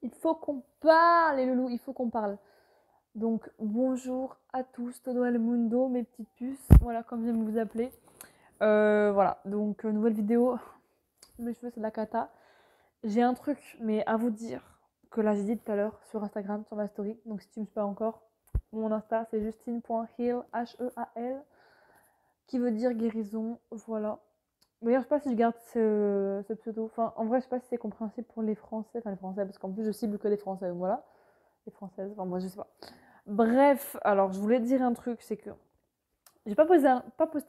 Il faut qu'on parle, les loulous, il faut qu'on parle. Donc, bonjour à tous, todo el mundo, mes petites puces, voilà, comme j'aime vous appeler. Voilà, donc, nouvelle vidéo. Mes cheveux, c'est de la cata. J'ai un truc, mais à vous dire, que là, j'ai dit tout à l'heure sur Instagram, sur ma story. Donc, si tu me suis pas encore, mon Insta, c'est justine.heal, H-E-A-L, qui veut dire guérison, voilà. D'ailleurs, je sais pas si je garde ce pseudo. Enfin, en vrai, je sais pas si c'est compréhensible pour les Français. Enfin, les Français, parce qu'en plus, je cible que les Français. Donc voilà, les Françaises. Enfin, moi, je sais pas. Bref, alors, je voulais dire un truc, c'est que j'ai pas posté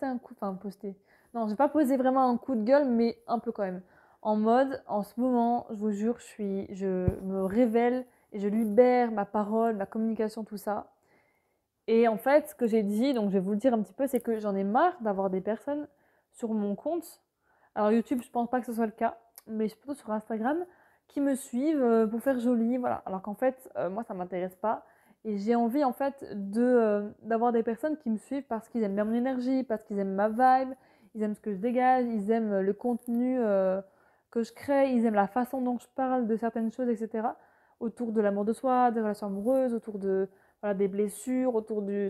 un coup. Enfin, posté. Non, j'ai pas posé vraiment un coup de gueule, mais un peu quand même. En mode, en ce moment, je vous jure, je me révèle et je libère ma parole, ma communication, tout ça. Et en fait, ce que j'ai dit, donc je vais vous le dire un petit peu, c'est que j'en ai marre d'avoir des personnes sur mon compte. Alors YouTube, je pense pas que ce soit le cas, mais plutôt sur Instagram, qui me suivent pour faire joli, voilà. Alors qu'en fait, moi, ça m'intéresse pas. Et j'ai envie, en fait, d'avoir des personnes qui me suivent parce qu'ils aiment bien mon énergie, parce qu'ils aiment ma vibe, ils aiment ce que je dégage, ils aiment le contenu que je crée, ils aiment la façon dont je parle de certaines choses, etc. Autour de l'amour de soi, des relations amoureuses, autour de voilà, des blessures, autour du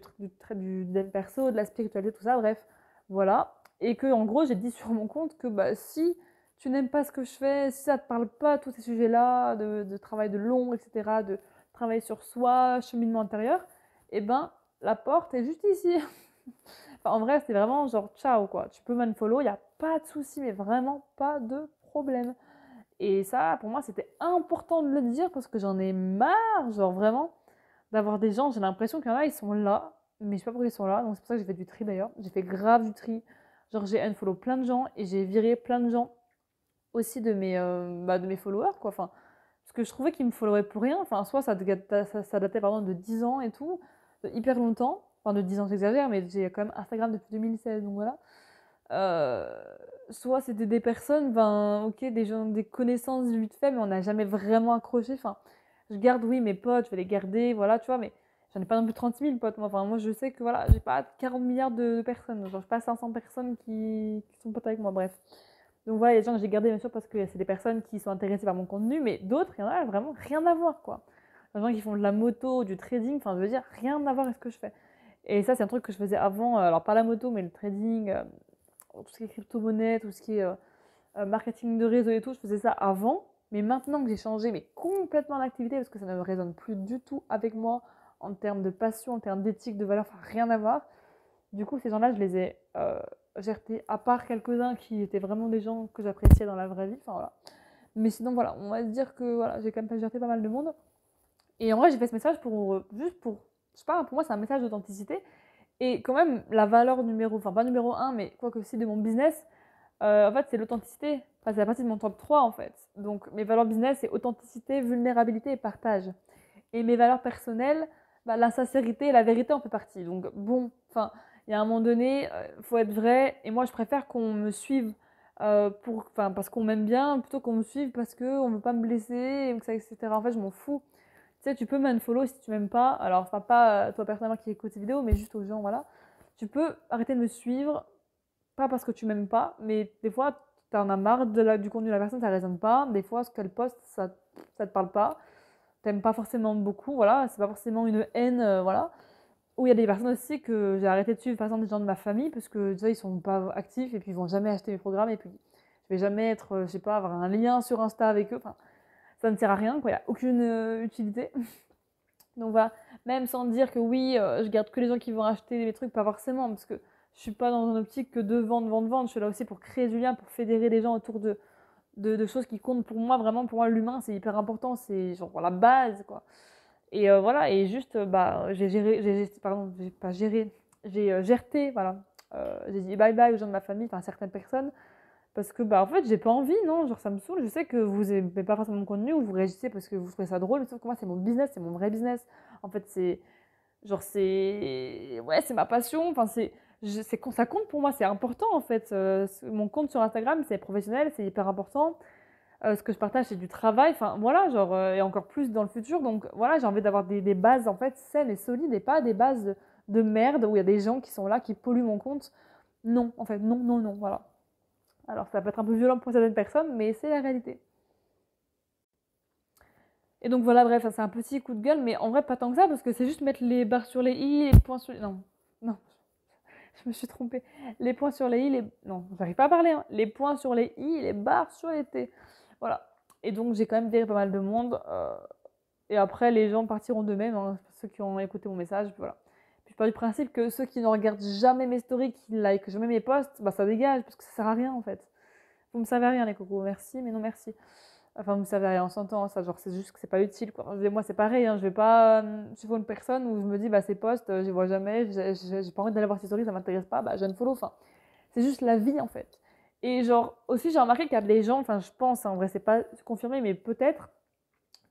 dev perso, de la spiritualité, tout ça, bref, voilà. Et que, en gros, j'ai dit sur mon compte que bah, si tu n'aimes pas ce que je fais, si ça te parle pas, tous ces sujets-là, de travail de l'ombre, etc., de travail sur soi, cheminement intérieur, et ben, la porte est juste ici. Enfin, en vrai, c'est vraiment genre ciao, quoi. Tu peux m'unfollow, il n'y a pas de souci, mais vraiment pas de problème. Et ça, pour moi, c'était important de le dire parce que j'en ai marre, genre vraiment d'avoir des gens, j'ai l'impression qu'il y en a, ils sont là, mais je sais pas pourquoi ils sont là, donc c'est pour ça que j'ai fait du tri d'ailleurs. J'ai fait grave du tri. Genre j'ai unfollow plein de gens et j'ai viré plein de gens aussi de mes followers, quoi. Enfin, parce que je trouvais qu'ils me followaient pour rien. Enfin, soit ça datait pardon, de 10 ans et tout, de hyper longtemps. Enfin, de 10 ans, j'exagère, mais j'ai quand même Instagram depuis 2016, donc voilà. Euh, Soit c'était des personnes, ben, ok, des gens, des connaissances vite fait, mais on n'a jamais vraiment accroché. Enfin, je garde, oui, mes potes, je vais les garder, voilà, tu vois, mais j'en ai pas non plus 30 000 potes. Moi, enfin, moi, je sais que voilà, j'ai pas 40 milliards de personnes. Genre, j'ai pas 500 personnes qui sont potes avec moi, bref. Donc voilà, il y a des gens que j'ai gardés, bien sûr, parce que c'est des personnes qui sont intéressées par mon contenu, mais d'autres, il y en a vraiment rien à voir, quoi. Des gens qui font de la moto, du trading, enfin, je veux dire, rien à voir avec ce que je fais. Et ça, c'est un truc que je faisais avant, alors pas la moto, mais le trading, tout ce qui est crypto-monnaie, tout ce qui est marketing de réseau et tout, je faisais ça avant. Mais maintenant que j'ai changé mais complètement d'activité, parce que ça ne résonne plus du tout avec moi en termes de passion, en termes d'éthique, de valeur, enfin rien à voir. Du coup, ces gens-là, je les ai jetés, à part quelques-uns qui étaient vraiment des gens que j'appréciais dans la vraie vie. Enfin voilà. Mais sinon, voilà, on va se dire que voilà, j'ai quand même jeté pas mal de monde. Et en vrai, j'ai fait ce message pour juste pour, je sais pas, pour moi, c'est un message d'authenticité. Et quand même, la valeur numéro, enfin pas numéro un, mais quoi que aussi de mon business, en fait, c'est l'authenticité. Enfin, c'est la partie de mon top 3 en fait. Donc, mes valeurs business, c'est authenticité, vulnérabilité et partage. Et mes valeurs personnelles, bah, la sincérité et la vérité en fait partie. Donc, bon, enfin, il y a un moment donné, faut être vrai. Et moi, je préfère qu'on me suive parce qu'on m'aime bien, plutôt qu'on me suive parce qu'on ne veut pas me blesser, etc. En fait, je m'en fous. Tu sais, tu peux m'unfollow si tu m'aimes pas. Alors, enfin, pas toi personnellement qui écoute ces vidéos, mais juste aux gens, voilà. Tu peux arrêter de me suivre pas parce que tu m'aimes pas, mais des fois, t'en as marre du contenu de la personne, ça résonne pas. Des fois, ce qu'elle poste, ça te parle pas. T'aimes pas forcément beaucoup, voilà. C'est pas forcément une haine, voilà. Ou il y a des personnes aussi que j'ai arrêté de suivre, par exemple des gens de ma famille, parce que déjà, ils sont pas actifs et puis ils vont jamais acheter mes programmes et puis je vais jamais être, je sais pas, avoir un lien sur Insta avec eux. Enfin, ça ne sert à rien, quoi. Il y a aucune utilité. Donc voilà, même sans dire que oui, je garde que les gens qui vont acheter mes trucs, pas forcément, parce que je suis pas dans une optique que de vendre, vendre, vendre. Je suis là aussi pour créer du lien, pour fédérer les gens autour de choses qui comptent pour moi. Vraiment, pour moi, l'humain, c'est hyper important. C'est genre la base, quoi. Et voilà, et juste, bah, pardon, j'ai pas géré, j'ai gerté, voilà. J'ai dit bye bye aux gens de ma famille, enfin certaines personnes, parce que, bah, en fait, j'ai pas envie, non, genre ça me saoule. Je sais que vous aimez pas forcément mon contenu ou vous réagissez parce que vous trouvez ça drôle, sauf que moi, c'est mon business, c'est mon vrai business. En fait, ouais, c'est ma passion. Enfin, ça compte pour moi, c'est important en fait. Mon compte sur Instagram, c'est professionnel, c'est hyper important. Ce que je partage, c'est du travail. Enfin, voilà, genre, et encore plus dans le futur. Donc, voilà, j'ai envie d'avoir des bases en fait saines et solides et pas des bases de merde où il y a des gens qui sont là, qui polluent mon compte. Non, en fait, non, non, non, voilà. Alors, ça peut être un peu violent pour certaines personnes, mais c'est la réalité. Et donc voilà, bref, ça c'est un petit coup de gueule, mais en vrai pas tant que ça, parce que c'est juste mettre les barres sur les i, les points sur les... Non, non, je me suis trompée. Les points sur les i, les... Non, j'arrive pas à parler, hein. Les points sur les i, les barres sur les t. Voilà. Et donc j'ai quand même viré pas mal de monde. Et après, les gens partiront d'eux-mêmes, hein, ceux qui ont écouté mon message, puis voilà. Puis je pars du principe que ceux qui ne regardent jamais mes stories, qui like jamais mes posts, bah ça dégage, parce que ça sert à rien en fait. Vous me savez rien les cocos, merci, mais non merci. Enfin, vous me savez rien, on s'entend, ça, genre c'est juste que c'est pas utile quoi. Moi c'est pareil, hein, je vais pas suivre une personne où je me dis bah ces posts, je les vois jamais, j'ai pas envie d'aller voir ses stories, ça m'intéresse pas, bah je ne follow, enfin. C'est juste la vie en fait. Et genre aussi j'ai remarqué qu'il y a des gens, enfin je pense, hein, en vrai c'est pas confirmé, mais peut-être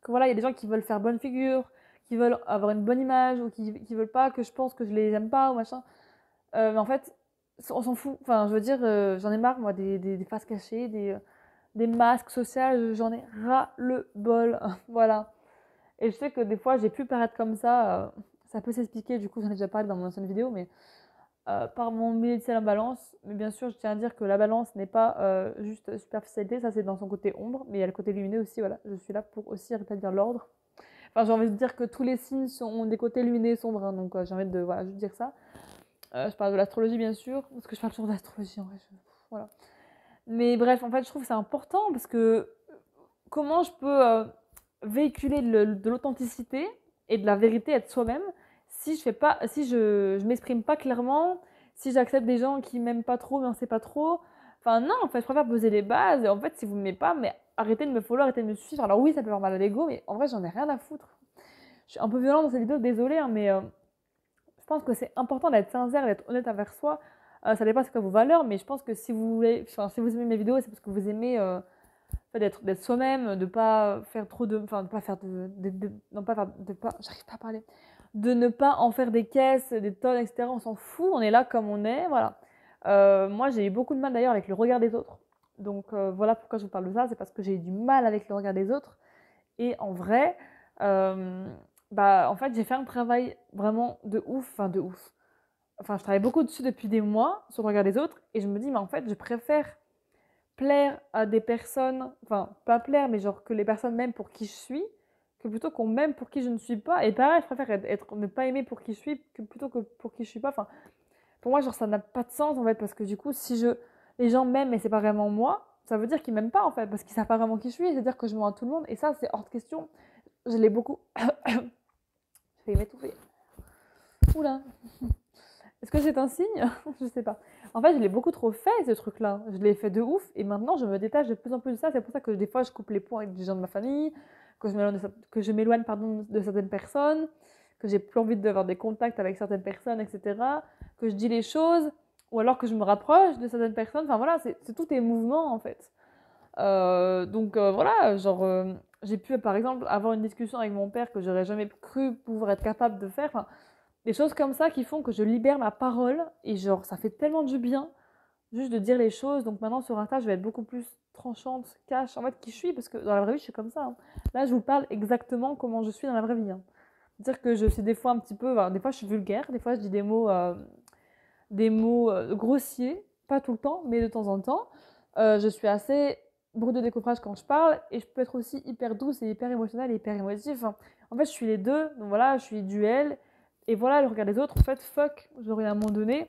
que voilà, il y a des gens qui veulent faire bonne figure, qui veulent avoir une bonne image, ou qui veulent pas que je pense que je les aime pas, ou machin. Mais en fait, on s'en fout. Enfin, je veux dire, j'en ai marre, moi, des faces cachées, des masques sociaux, j'en ai ras le bol. Voilà. Et je sais que des fois, j'ai pu paraître comme ça. Ça peut s'expliquer, du coup, j'en ai déjà parlé dans mon ancienne vidéo, mais par mon milieu de la balance. Mais bien sûr, je tiens à dire que la balance n'est pas juste superficialité, ça c'est dans son côté ombre, mais il y a le côté lumineux aussi, voilà. Je suis là pour aussi rétablir l'ordre. Enfin, j'ai envie de dire que tous les signes ont des côtés lumineux et sombres, hein, donc j'ai envie de voilà, juste dire ça. Je parle de l'astrologie, bien sûr, parce que je parle toujours d'astrologie, en vrai. Voilà. Mais bref, en fait, je trouve que c'est important, parce que comment je peux véhiculer de l'authenticité et de la vérité, être soi-même, si je fais pas, si je m'exprime pas clairement, si j'accepte des gens qui m'aiment pas trop, mais on sait pas trop. Enfin, non, en fait, je préfère poser les bases, et en fait, si vous m'aimez pas, mais arrêtez de me follow, arrêtez de me suivre. Alors oui, ça peut faire mal à l'ego, mais en vrai, j'en ai rien à foutre. Je suis un peu violente dans cette vidéo, désolée, hein, mais je pense que c'est important d'être sincère, d'être honnête envers soi. Ça dépend c'est quoi vos valeurs, mais je pense que si vous voulez, enfin, si vous aimez mes vidéos, c'est parce que vous aimez d'être soi-même, de pas faire trop de, enfin, de pas faire non pas faire, de pas, j'arrive pas à parler, de ne pas en faire des caisses, des tonnes, etc. On s'en fout, on est là comme on est, voilà. Moi, j'ai eu beaucoup de mal d'ailleurs avec le regard des autres. Donc voilà pourquoi je vous parle de ça, c'est parce que j'ai eu du mal avec le regard des autres. Et en vrai, euh, bah, en fait, j'ai fait un travail vraiment de ouf, enfin de ouf. Enfin, je travaille beaucoup dessus depuis des mois, sur le regard des autres, et je me dis, mais en fait, je préfère plaire à des personnes, enfin, pas plaire, mais genre que les personnes m'aiment pour qui je suis, que plutôt qu'on m'aime pour qui je ne suis pas. Et pareil, je préfère ne pas aimer pour qui je suis, que plutôt que pour qui je suis pas. Enfin, pour moi, genre, ça n'a pas de sens, en fait, parce que du coup, si les gens m'aiment, mais c'est pas vraiment moi, ça veut dire qu'ils m'aiment pas, en fait, parce qu'ils savent pas vraiment qui je suis, c'est-à-dire que je mens à tout le monde, et ça, c'est hors de question. Je l'ai beaucoup... Je vais m'étouffer. Oula. Est-ce que c'est un signe? Je sais pas. En fait, je l'ai beaucoup trop fait, ce truc-là. Je l'ai fait de ouf, et maintenant, je me détache de plus en plus de ça. C'est pour ça que des fois, je coupe les ponts avec des gens de ma famille, que je m'éloigne pardon, de certaines personnes, que j'ai plus envie d'avoir des contacts avec certaines personnes, etc. Que je dis les choses, ou alors que je me rapproche de certaines personnes. Enfin voilà, c'est tous tes mouvements, en fait. Donc voilà, genre, j'ai pu, par exemple, avoir une discussion avec mon père que j'aurais jamais cru pouvoir être capable de faire. Enfin, des choses comme ça qui font que je libère ma parole et genre ça fait tellement du bien juste de dire les choses. Donc maintenant sur Insta je vais être beaucoup plus tranchante, cash, en fait qui je suis parce que dans la vraie vie je suis comme ça, hein. Là je vous parle exactement comment je suis dans la vraie vie, hein. Dire que je suis des fois un petit peu, des fois je suis vulgaire, des fois je dis des mots grossiers, pas tout le temps mais de temps en temps. Je suis assez brute de décoffrage quand je parle et je peux être aussi hyper douce et hyper émotionnelle et hyper émotive. Enfin, en fait je suis les deux, donc voilà, je suis duel. Et voilà, le regard des autres, en fait, fuck, j'aurais à un moment donné.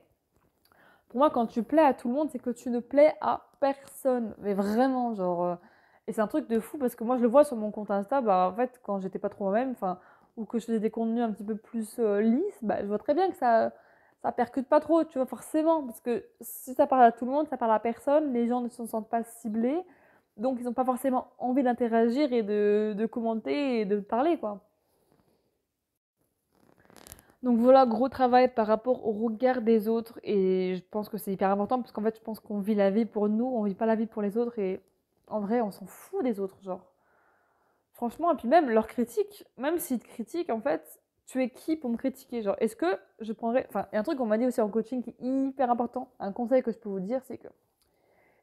Pour moi, quand tu plais à tout le monde, c'est que tu ne plais à personne. Mais vraiment, genre. Et c'est un truc de fou parce que moi, je le vois sur mon compte Insta, bah, en fait, quand j'étais pas trop moi-même, enfin, ou que je faisais des contenus un petit peu plus lisses, bah, je vois très bien que ça percute pas trop, tu vois, forcément. Parce que si ça parle à tout le monde, ça parle à personne, les gens ne se sentent pas ciblés, donc ils n'ont pas forcément envie d'interagir et de commenter et de parler, quoi. Donc voilà, gros travail par rapport au regard des autres et je pense que c'est hyper important parce qu'en fait je pense qu'on vit la vie pour nous, on vit pas la vie pour les autres et en vrai on s'en fout des autres genre. Franchement, et puis même leurs critiques, même s'ils te critiquent en fait, tu es qui pour me critiquer? Genre est-ce que je prendrais... Enfin, il y a un truc qu'on m'a dit aussi en coaching qui est hyper important, un conseil que je peux vous dire c'est que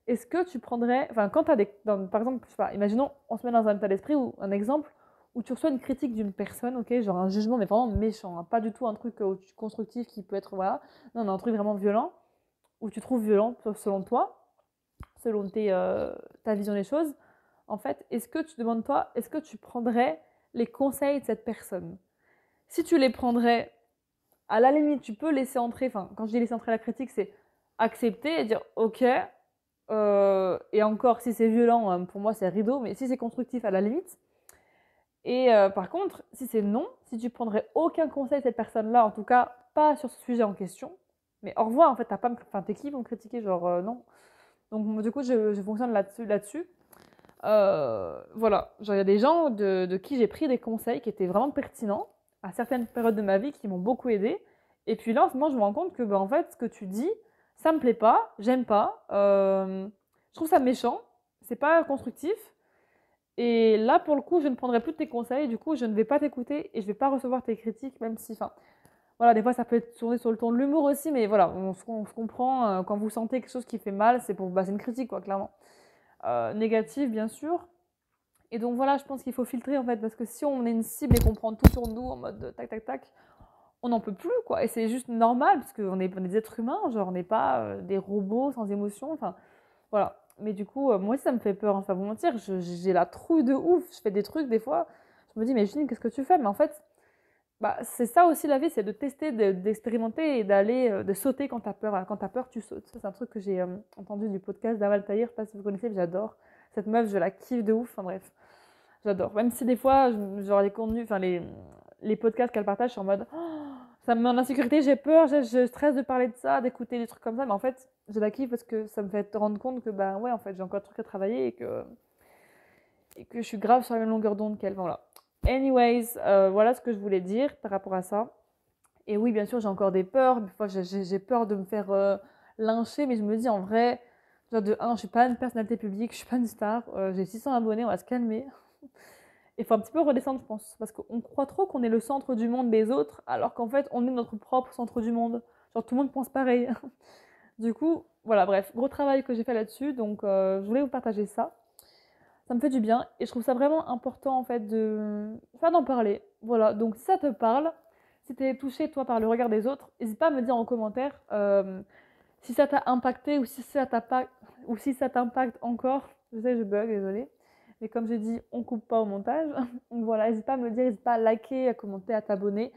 est-ce que tu prendrais... Enfin quand t'as par exemple, je sais pas, imaginons on se met dans un état d'esprit ou un exemple où tu reçois une critique d'une personne, ok, genre un jugement, mais vraiment méchant, hein, pas du tout un truc constructif qui peut être, voilà, non, non, un truc vraiment violent, où tu trouves violent selon toi, selon ta vision des choses, en fait, est-ce que tu demandes toi, est-ce que tu prendrais les conseils de cette personne. Si tu les prendrais, à la limite, tu peux laisser entrer, enfin, quand je dis laisser entrer la critique, c'est accepter et dire ok, et encore, si c'est violent, pour moi, c'est rideau, mais si c'est constructif, à la limite. Et par contre, si c'est non, si tu prendrais aucun conseil de cette personne-là, en tout cas, pas sur ce sujet en question, mais au revoir, en fait, t'es qui pour me critiquer, genre, non. Donc, du coup, je fonctionne là-dessus. Voilà, genre, il y a des gens de qui j'ai pris des conseils qui étaient vraiment pertinents à certaines périodes de ma vie qui m'ont beaucoup aidé. Et puis là, en ce moment, je me rends compte que, en fait, ce que tu dis, ça me plaît pas, j'aime pas, je trouve ça méchant, c'est pas constructif. Et là, pour le coup, je ne prendrai plus de tes conseils, du coup, je ne vais pas t'écouter et je vais pas recevoir tes critiques, même si, enfin, voilà, des fois, ça peut être tourné sur le ton de l'humour aussi, mais voilà, on se comprend, quand vous sentez quelque chose qui fait mal, c'est une critique, quoi, clairement. Négative, bien sûr. Et donc voilà, je pense qu'il faut filtrer, en fait, parce que si on est une cible et qu'on prend tout sur nous en mode tac, tac, tac, on n'en peut plus, quoi. Et c'est juste normal, parce qu'on est des êtres humains, genre, on n'est pas des robots sans émotion, enfin, voilà. Mais du coup, moi aussi, ça me fait peur, hein, ça va vous mentir. J'ai la trouille de ouf. Je fais des trucs, des fois. Je me dis, mais Justine, qu'est-ce que tu fais? Mais en fait, bah, c'est ça aussi la vie, c'est de tester, d'expérimenter et d'aller, de sauter quand t'as peur. Voilà, quand t'as peur, tu sautes. Ça, c'est un truc que j'ai entendu du podcast d'Amal Tahir. Je sais pas si vous connaissez, mais j'adore. Cette meuf, je la kiffe de ouf. Enfin bref, j'adore. Même si des fois, genre les contenus, enfin les podcasts qu'elle partage, je suis en mode, oh, ça me met en insécurité, j'ai peur, je stresse de parler de ça, d'écouter des trucs comme ça. Mais en fait, je la kiffe parce que ça me fait te rendre compte que, bah ouais, en fait, j'ai encore des trucs à travailler et que je suis grave sur la même longueur d'onde qu'elle. Voilà. Anyways, voilà ce que je voulais dire par rapport à ça. Et oui, bien sûr, j'ai encore des peurs. Des fois, j'ai peur de me faire lyncher, mais je me dis en vrai, genre de 1, je suis pas une personnalité publique, je suis pas une star, j'ai 600 abonnés, on va se calmer. Il faut un petit peu redescendre, je pense, parce qu'on croit trop qu'on est le centre du monde des autres, alors qu'en fait, on est notre propre centre du monde. Genre, tout le monde pense pareil. Du coup, voilà, bref, gros travail que j'ai fait là-dessus, donc je voulais vous partager ça. Ça me fait du bien, et je trouve ça vraiment important, en fait, d'en parler. Voilà, donc si ça te parle, si t'es touché, toi, par le regard des autres, n'hésite pas à me dire en commentaire si ça t'a impacté ou si ça t'impacte encore. Je sais, je bug, désolée. Mais comme j'ai dit, on coupe pas au montage. Donc voilà, n'hésite pas à me dire, n'hésite pas à liker, à commenter, à t'abonner.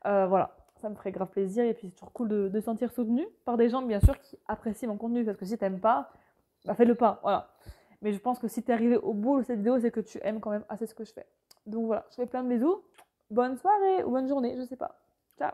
Voilà, ça me ferait grave plaisir. Et puis c'est toujours cool de se sentir soutenu par des gens, bien sûr, qui apprécient mon contenu. Parce que si t'aimes pas, bah fais-le pas. Voilà. Mais je pense que si t'es arrivé au bout de cette vidéo, c'est que tu aimes quand même assez ce que je fais. Donc voilà, je fais plein de bisous. Bonne soirée ou bonne journée, je sais pas. Ciao.